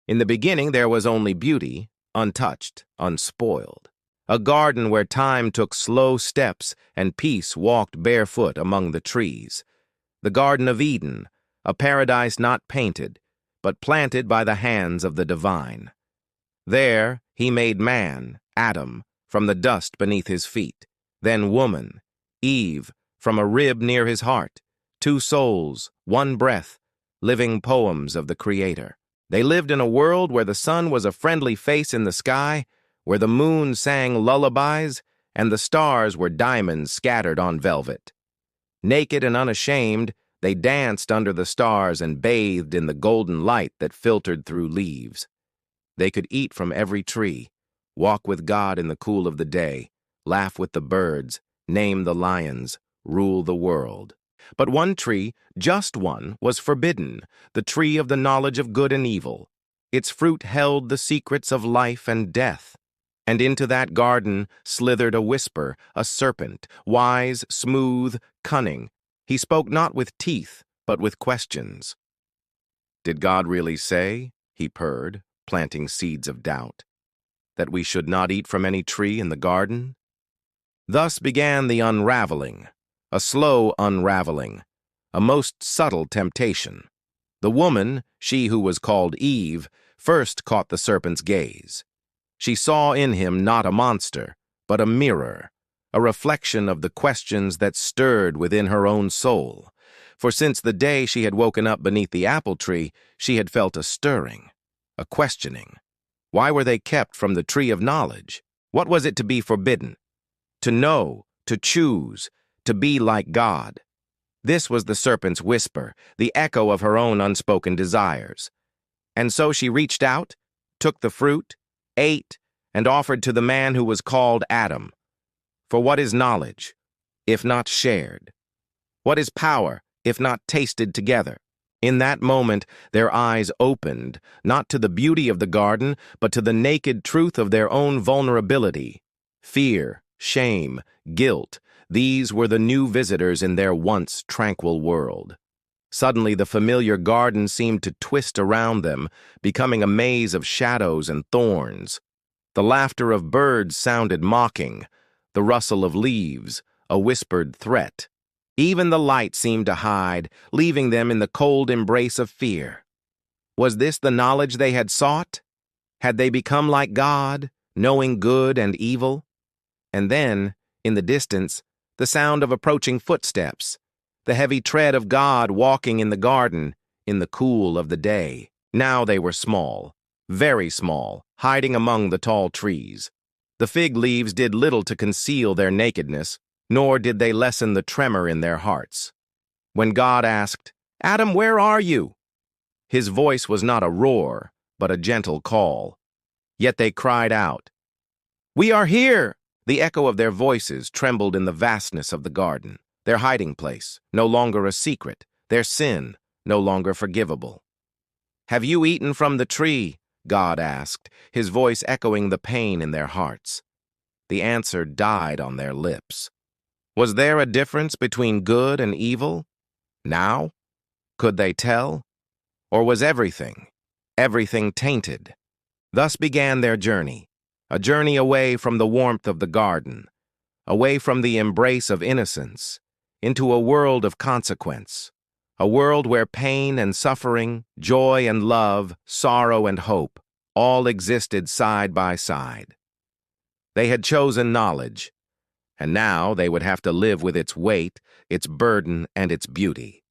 In the beginning there was only beauty, untouched, unspoiled. A garden where time took slow steps and peace walked barefoot among the trees. The Garden of Eden, a paradise not painted, but planted by the hands of the divine. There he made man, Adam, from the dust beneath his feet, then woman, Eve, from a rib near his heart, two souls, one breath, living poems of the Creator. They lived in a world where the sun was a friendly face in the sky, where the moon sang lullabies, and the stars were diamonds scattered on velvet. Naked and unashamed, they danced under the stars and bathed in the golden light that filtered through leaves. They could eat from every tree, walk with God in the cool of the day, laugh with the birds, name the lions, rule the world. But one tree, just one, was forbidden, the tree of the knowledge of good and evil. Its fruit held the secrets of life and death. And into that garden slithered a whisper, a serpent, wise, smooth, cunning. He spoke not with teeth, but with questions. Did God really say, he purred, planting seeds of doubt, that we should not eat from any tree in the garden? Thus began the unraveling, a slow unraveling, a most subtle temptation. The woman, she who was called Eve, first caught the serpent's gaze. She saw in him not a monster, but a mirror, a reflection of the questions that stirred within her own soul. For since the day she had woken up beneath the apple tree, she had felt a stirring, a questioning. Why were they kept from the tree of knowledge? What was it to be forbidden? To know, to choose, to be like God. This was the serpent's whisper, the echo of her own unspoken desires. And so she reached out, took the fruit, ate, and offered to the man who was called Adam. For what is knowledge, if not shared? What is power, if not tasted together? In that moment, their eyes opened, not to the beauty of the garden, but to the naked truth of their own vulnerability. Fear, shame, guilt, these were the new visitors in their once tranquil world. Suddenly, the familiar garden seemed to twist around them, becoming a maze of shadows and thorns. The laughter of birds sounded mocking, the rustle of leaves, a whispered threat. Even the light seemed to hide, leaving them in the cold embrace of fear. Was this the knowledge they had sought? Had they become like God, knowing good and evil? And then, in the distance, the sound of approaching footsteps, the heavy tread of God walking in the garden, in the cool of the day. Now they were small, very small, hiding among the tall trees. The fig leaves did little to conceal their nakedness, nor did they lessen the tremor in their hearts. When God asked, "Adam, where are you?" his voice was not a roar, but a gentle call. Yet they cried out, "We are here!" The echo of their voices trembled in the vastness of the garden, their hiding place, no longer a secret, their sin, no longer forgivable. "Have you eaten from the tree?" God asked, his voice echoing the pain in their hearts. The answer died on their lips. Was there a difference between good and evil? Now? Could they tell? Or was everything tainted? Thus began their journey, a journey away from the warmth of the garden, away from the embrace of innocence, into a world of consequence, a world where pain and suffering, joy and love, sorrow and hope, all existed side by side. They had chosen knowledge, and now they would have to live with its weight, its burden, and its beauty.